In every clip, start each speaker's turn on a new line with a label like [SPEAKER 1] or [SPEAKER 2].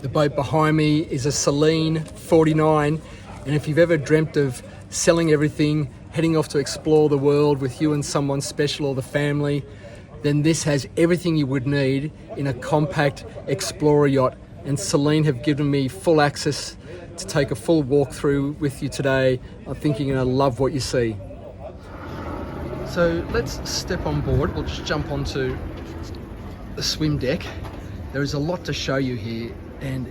[SPEAKER 1] The boat behind me is a Selene 49, and if you've ever dreamt of selling everything, heading off to explore the world with you and someone special or the family, then this has everything you would need in a compact explorer yacht. And Selene have given me full access to take a full walkthrough with you today. I think you're going to love what you see. So let's step on board. We'll just jump onto the swim deck. There is a lot to show you here, and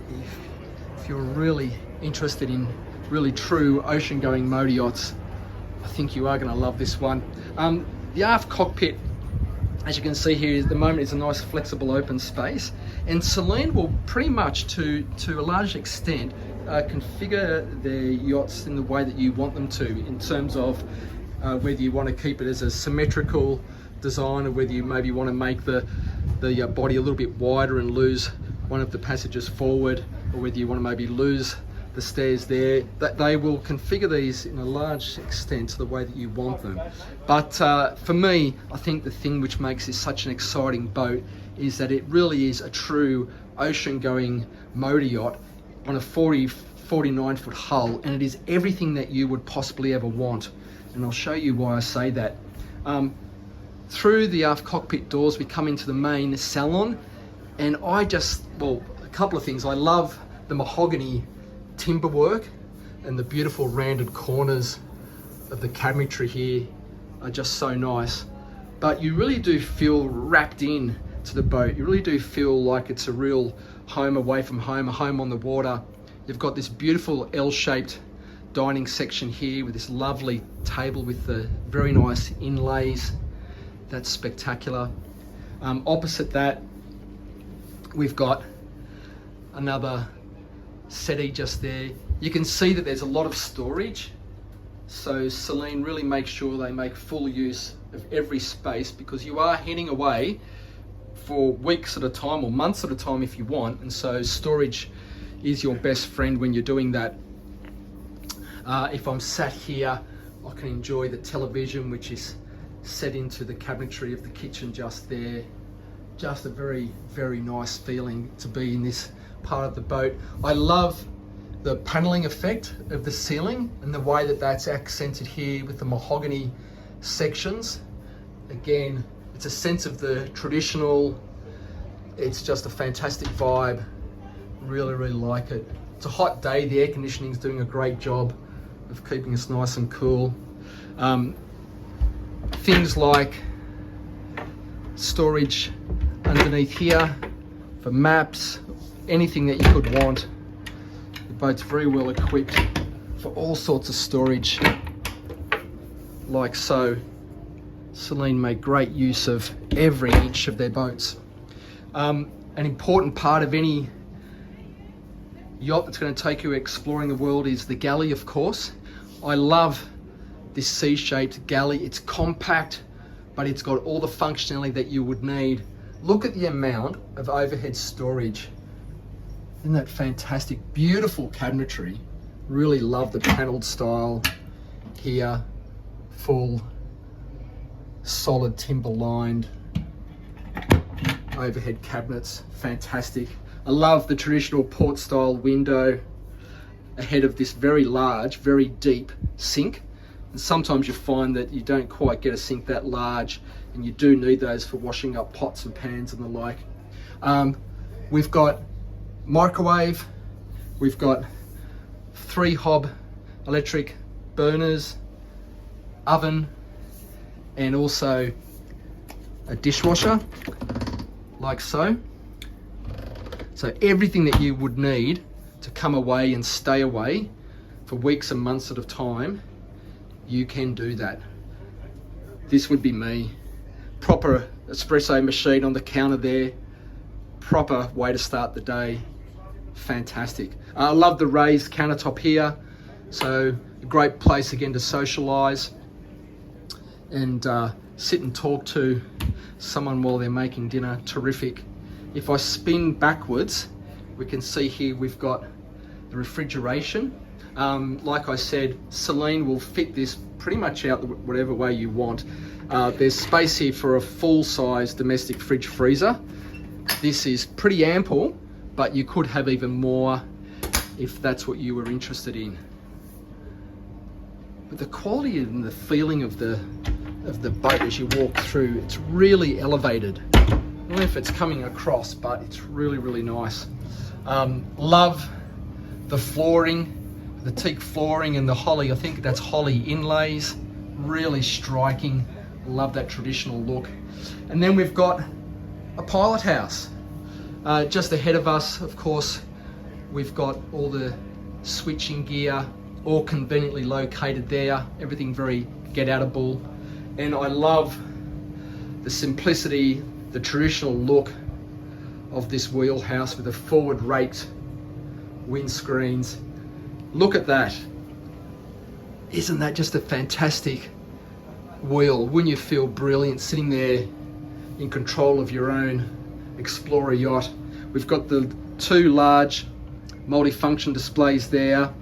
[SPEAKER 1] if you're really interested in really true ocean going motor yachts, I think you are going to love this one. The aft cockpit, as you can see here, at the moment is a nice flexible open space, and Selene will pretty much to a large extent configure their yachts in the way that you want them to, in terms of whether you want to keep it as a symmetrical design, or whether you maybe want to make the body a little bit wider and lose one of the passages forward, or whether you want to maybe lose the stairs there. That they will configure these in a large extent to the way that you want them. But for me, I think the thing which makes this such an exciting boat is that it really is a true ocean going motor yacht on a 49 foot hull, and it is everything that you would possibly ever want. And I'll show you why I say that. Through the aft cockpit doors we come into the main salon, and a couple of things. I love the mahogany timber work, and the beautiful rounded corners of the cabinetry here are just so nice. But you really do feel wrapped in to the boat. You really do feel like it's a real home away from home, a home on the water. You've got this beautiful L-shaped dining section here with this lovely table with the very nice inlays. That's spectacular. Opposite that, we've got another settee just there. You can see that there's a lot of storage, so Selene really makes sure they make full use of every space, because you are heading away for weeks at a time or months at a time if you want, and so storage is your best friend when you're doing that. If I'm sat here, I can enjoy the television, which is set into the cabinetry of the kitchen just there. Just a very, very nice feeling to be in this part of the boat. I love the paneling effect of the ceiling and the way that that's accented here with the mahogany sections. Again, it's a sense of the traditional. It's just a fantastic vibe. Really, really like it. It's a hot day. The air conditioning is doing a great job of keeping us nice and cool. Things like storage underneath here for maps, anything that you could want. The boat's very well equipped for all sorts of storage, like so. Selene make great use of every inch of their boats. An important part of any yacht that's going to take you exploring the world is the galley, of course. I love this C-shaped galley. It's compact, but it's got all the functionality that you would need. Look at the amount of overhead storage. Isn't that fantastic? Beautiful cabinetry. Really love the panelled style here. Full, solid timber lined overhead cabinets. Fantastic. I love the traditional port style window ahead of this very large, very deep sink. And sometimes you find that you don't quite get a sink that large, and you do need those for washing up pots and pans and the like. We've got microwave, we've got 3 hob electric burners, oven, and also a dishwasher, like so. So everything that you would need to come away and stay away for weeks and months at a time, you can do that. This would be me. Proper espresso machine on the counter there. Proper way to start the day. Fantastic. I love the raised countertop here. So a great place again to socialise and sit and talk to someone while they're making dinner. Terrific. If I spin backwards, we can see here we've got the refrigeration. Like I said, Selene will fit this pretty much out whatever way you want. There's space here for a full-size domestic fridge freezer. This is pretty ample, but you could have even more if that's what you were interested in. But the quality and the feeling of the boat as you walk through, it's really elevated. I don't know if it's coming across, but it's really, really nice. Love the flooring, the teak flooring and the holly, I think that's holly inlays, really striking. Love that traditional look. And then we've got a Pilothouse. Just ahead of us, of course, we've got all the switching gear, all conveniently located there, everything very get-outable. And I love the simplicity, the traditional look of this wheelhouse with the forward raked windscreens. Look at that. Isn't that just a fantastic wheel? Wouldn't you feel brilliant sitting there in control of your own Explorer yacht? We've got the two large multifunction displays there,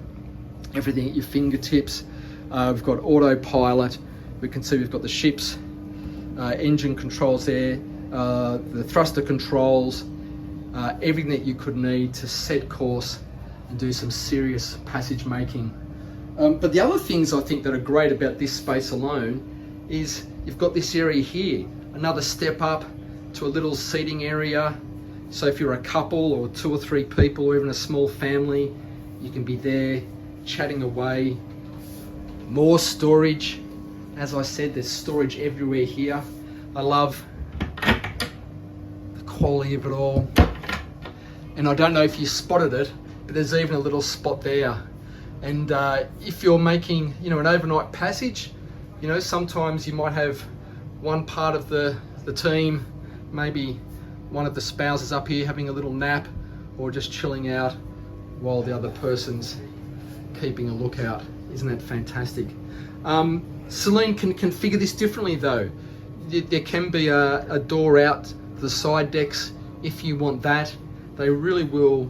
[SPEAKER 1] everything at your fingertips. We've got autopilot. We can see we've got the ship's engine controls there, the thruster controls, everything that you could need to set course and do some serious passage making. But the other things I think that are great about this space alone is you've got this area here, another step up to a little seating area. So if you're a couple or 2 or 3 people or even a small family, you can be there chatting away. More storage. As I said, there's storage everywhere here. I love the quality of it all. And I don't know if you spotted it, but there's even a little spot there. And if you're making, an overnight passage, sometimes you might have one part of the team, maybe one of the spouses up here having a little nap or just chilling out while the other person's keeping a lookout. Isn't that fantastic? Selene can configure this differently though. There can be a door out to the side decks if you want that. They really will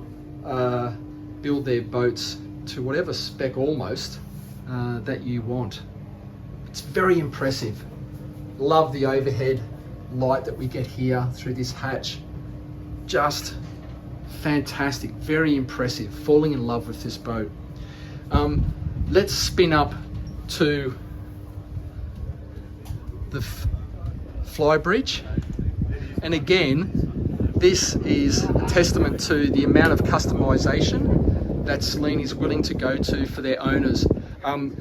[SPEAKER 1] build their boats to whatever spec almost that you want. It's very impressive. Love the overhead light that we get here through this hatch. Just fantastic, very impressive. Falling in love with this boat. Let's spin up to the Flybridge, and again, this is a testament to the amount of customization that Selene is willing to go to for their owners.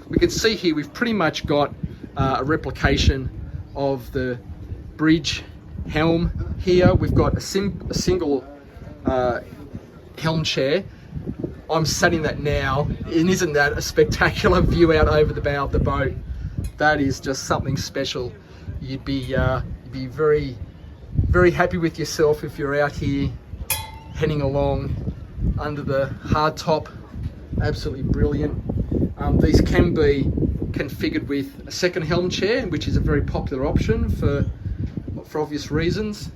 [SPEAKER 1] We can see here we've pretty much got a replication of the bridge helm here. We've got a single helm chair. I'm sat in that now, and isn't that a spectacular view out over the bow of the boat? That is just something special. You'd be very, very happy with yourself if you're out here heading along under the hard top. Absolutely brilliant. These can be configured with a second helm chair, which is a very popular option for obvious reasons.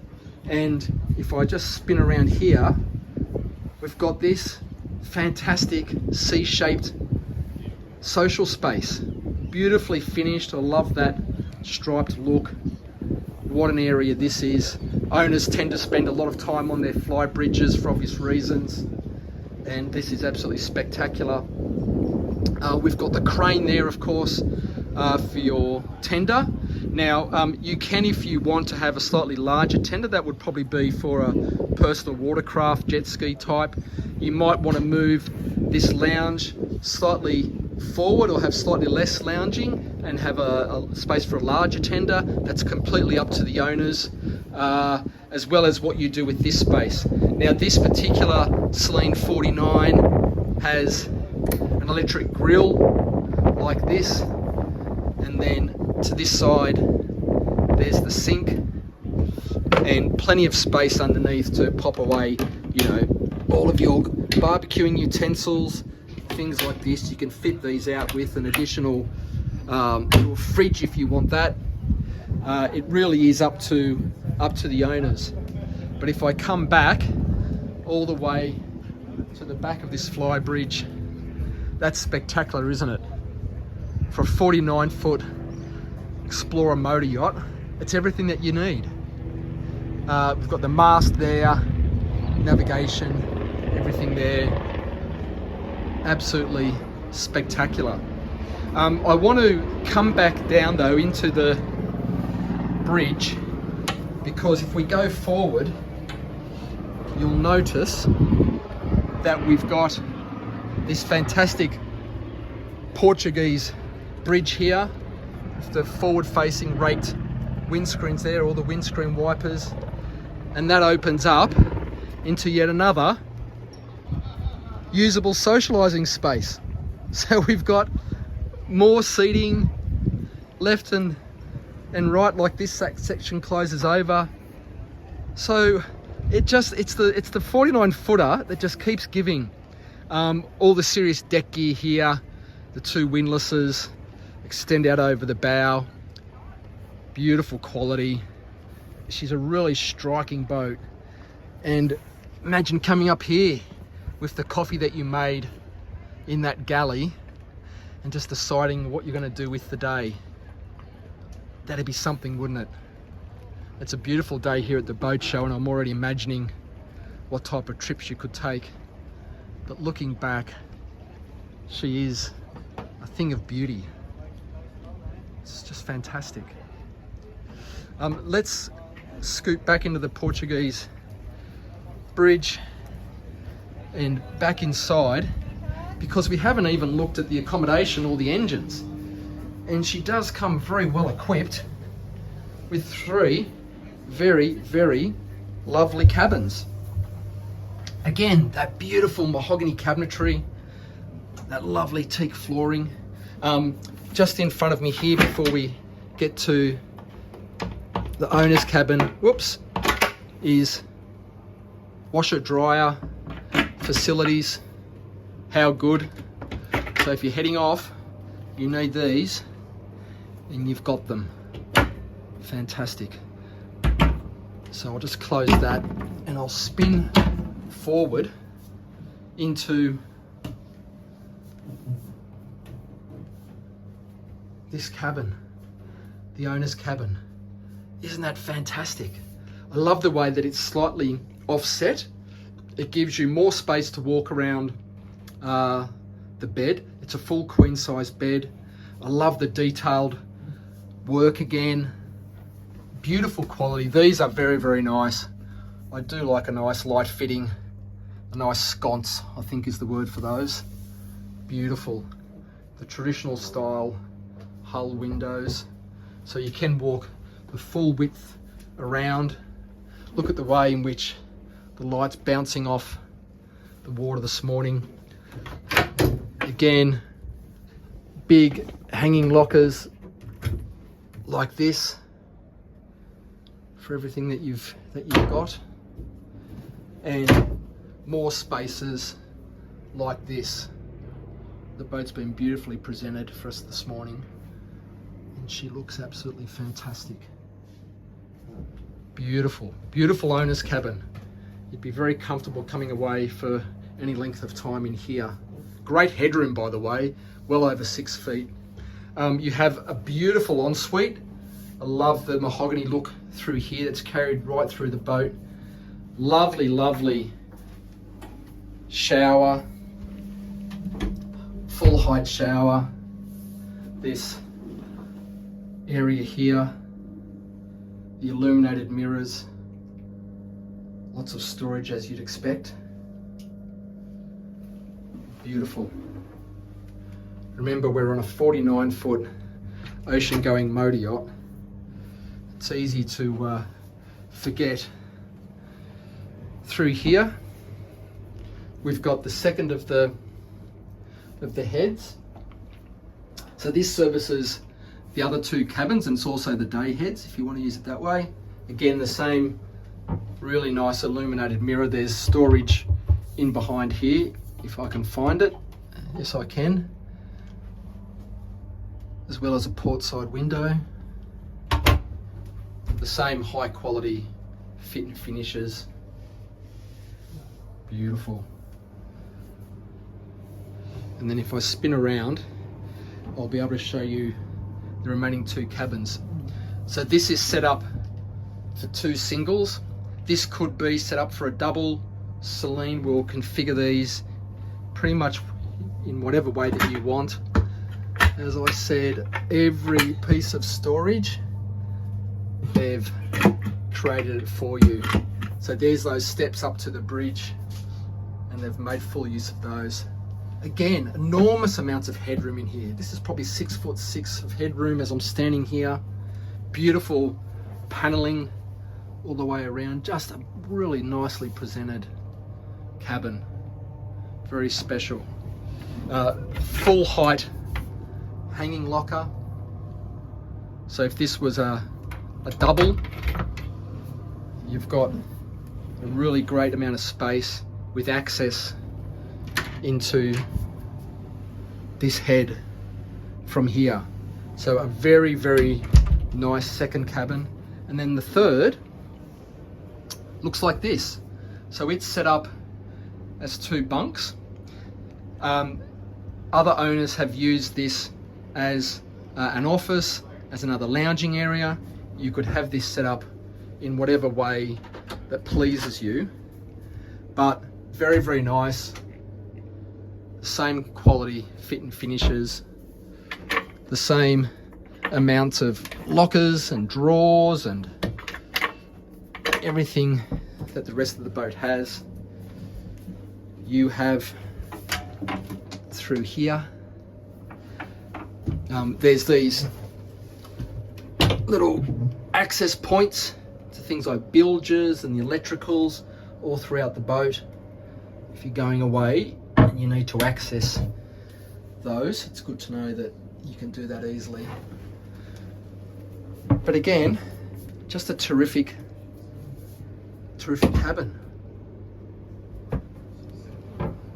[SPEAKER 1] And if I just spin around here, we've got this fantastic C-shaped social space, beautifully finished. I love that striped look. What an area this is. Owners tend to spend a lot of time on their fly bridges for obvious reasons, and this is absolutely spectacular. We've got the crane there, of course, for your tender. Now, you can, if you want to have a slightly larger tender, that would probably be for a personal watercraft, jet ski type. You might want to move this lounge slightly forward or have slightly less lounging and have a space for a larger tender. That's completely up to the owners, as well as what you do with this space. Now, this particular Selene 49 has an electric grill like this, and then to this side there's the sink and plenty of space underneath to pop away, all of your barbecuing utensils, things like this. You can fit these out with an additional little fridge if you want that. It really is up to the owners. But if I come back all the way to the back of this Flybridge, that's spectacular, isn't it? For a 49-foot Explorer motor yacht, it's everything that you need. We've got the mast there, navigation, everything there. Absolutely spectacular. I want to come back down though into the bridge, because if we go forward, you'll notice that we've got this fantastic Portuguese bridge here with the forward-facing raked windscreens there, all the windscreen wipers, and that opens up into yet another usable socializing space. So we've got more seating left and right, like this section closes over. So it's the 49 footer that just keeps giving. All the serious deck gear here, the two windlasses extend out over the bow. Beautiful quality. She's a really striking boat. And imagine coming up here with the coffee that you made in that galley and just deciding what you're going to do with the day. That'd be something, wouldn't it? It's a beautiful day here at the boat show, and I'm already imagining what type of trips you could take. But looking back, she is a thing of beauty. It's just fantastic. Let's scoot back into the Portuguese bridge and back inside, because we haven't even looked at the accommodation or the engines. And she does come very well equipped with 3 very, very lovely cabins. Again, that beautiful mahogany cabinetry, that lovely teak flooring. Just in front of me here, before we get to the owner's cabin, whoops, is washer dryer facilities. How good. So if you're heading off, you need these, and you've got them. Fantastic. So I'll just close that and I'll spin forward into this cabin, the owner's cabin. Isn't that fantastic? I love the way that it's slightly offset. It gives you more space to walk around the bed. It's a full queen size bed. I love the detailed work again. Beautiful quality. These are very, very nice. I do like a nice light fitting, a nice sconce, I think is the word for those. Beautiful. The traditional style hull windows, so you can walk the full width around. Look at the way in which the light's bouncing off the water this morning. Again, big hanging lockers like this for everything that you've got, and more spaces like this. The boat's been beautifully presented for us this morning, and she looks absolutely fantastic. Beautiful, beautiful owner's cabin. You'd be very comfortable coming away for any length of time in here. Great headroom, by the way, well over 6 feet. You have a beautiful ensuite. I love the mahogany look through here. It's carried right through the boat. Lovely, lovely shower, full height shower. This area here, the illuminated mirrors, lots of storage as you'd expect. Beautiful. Remember, we're on a 49-foot ocean-going motor yacht. It's easy to forget. Through here, we've got the second of the heads. So this services the other 2 cabins, and it's also the day heads if you want to use it that way. Again, the same really nice illuminated mirror. There's storage in behind here, if I can find it. Yes, I can. As well as a port side window. The same high quality fit and finishes. Beautiful. And then if I spin around, I'll be able to show you the remaining 2 cabins. So this is set up for 2 singles. This could be set up for a double Selene will configure these pretty much in whatever way that you want. As I said, every piece of storage, they've created it for you. So there's those steps up to the bridge, and they've made full use of those. Again, enormous amounts of headroom in here. This is probably 6'6" of headroom as I'm standing here. Beautiful paneling all the way around. Just a really nicely presented cabin. Very special. Full height hanging locker. So if this was a double, you've got a really great amount of space with access into this head from here. So a very, very nice second cabin. And then the third looks like this. So it's set up as 2 bunks. Other owners have used this as an office, as another lounging area. You could have this set up in whatever way that pleases you, but very, very nice. Same quality fit and finishes, the same amounts of lockers and drawers and everything that the rest of the boat has. You have through here, there's these little access points to things like bilges and the electricals all throughout the boat. If you're going away and you need to access those, it's good to know that you can do that easily. But again, just a terrific cabin.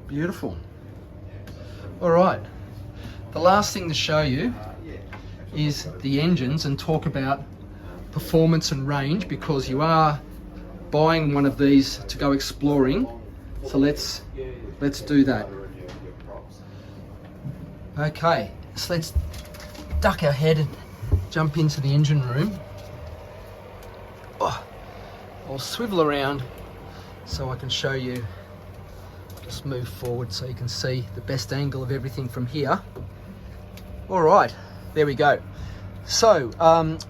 [SPEAKER 1] Beautiful. All right, the last thing to show you is the engines and talk about performance and range, because you are buying one of these to go exploring. So let's do that. Okay, so let's duck our head and jump into the engine room. Oh, I'll swivel around so I can show you. Just move forward so you can see the best angle of everything from here. All right, there we go. So,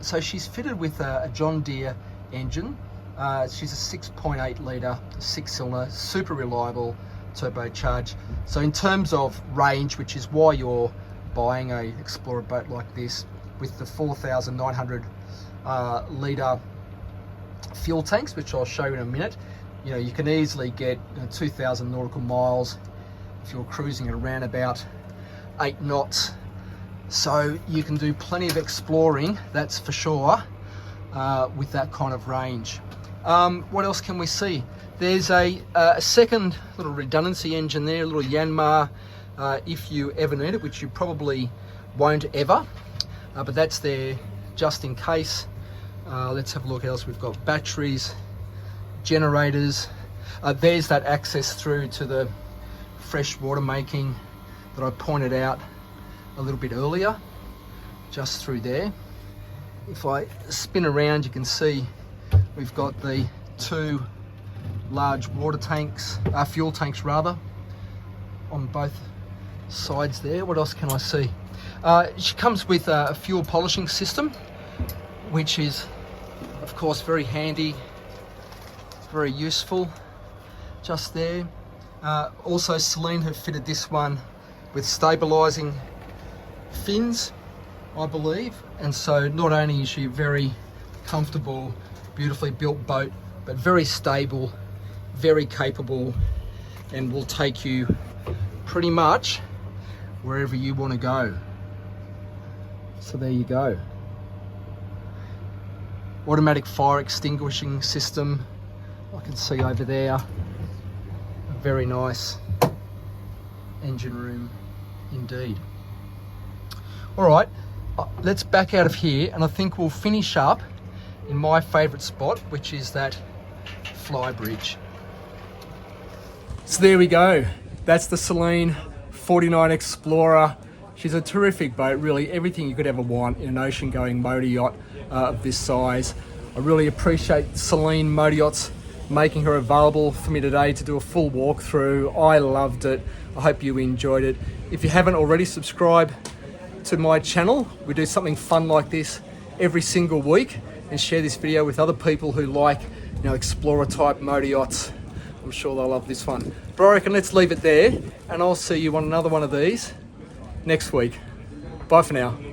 [SPEAKER 1] so she's fitted with a John Deere engine. She's a 6.8 litre, 6-cylinder, super reliable, turbocharged. So in terms of range, which is why you're buying a Explorer boat like this, with the 4,900 litre fuel tanks, which I'll show you in a minute, you know, you can easily get 2,000 nautical miles if you're cruising at around about 8 knots. So you can do plenty of exploring, that's for sure, with that kind of range. What else can we see? There's a second little redundancy engine there, a little Yanmar, if you ever need it, which you probably won't ever, but that's there just in case. Let's have a look else. We've got batteries, generators. There's that access through to the fresh water making that I pointed out a little bit earlier, just through there. If I spin around, you can see we've got the 2 large water tanks, fuel tanks rather, on both sides there. What else can I see? She comes with a fuel polishing system, which is of course very handy, very useful, just there. Also Selene have fitted this one with stabilizing fins, I believe, and so not only is she a very comfortable, beautifully built boat, but very stable, very capable, and will take you pretty much wherever you want to go. So there you go. Automatic fire extinguishing system, I can see over there. A very nice engine room indeed. All right, let's back out of here, and I think we'll finish up in my favourite spot, which is that Flybridge. So there we go. That's the Selene 49 Explorer. She's a terrific boat, really everything you could ever want in an ocean-going motor yacht of this size. I really appreciate Selene Motor Yachts making her available for me today to do a full walkthrough. I loved it. I hope you enjoyed it. If you haven't already, subscribe to my channel. We do something fun like this every single week, and share this video with other people who like, you know, explorer type motor yachts. I'm sure they'll love this one. But I reckon let's leave it there, and I'll see you on another one of these next week. Bye for now.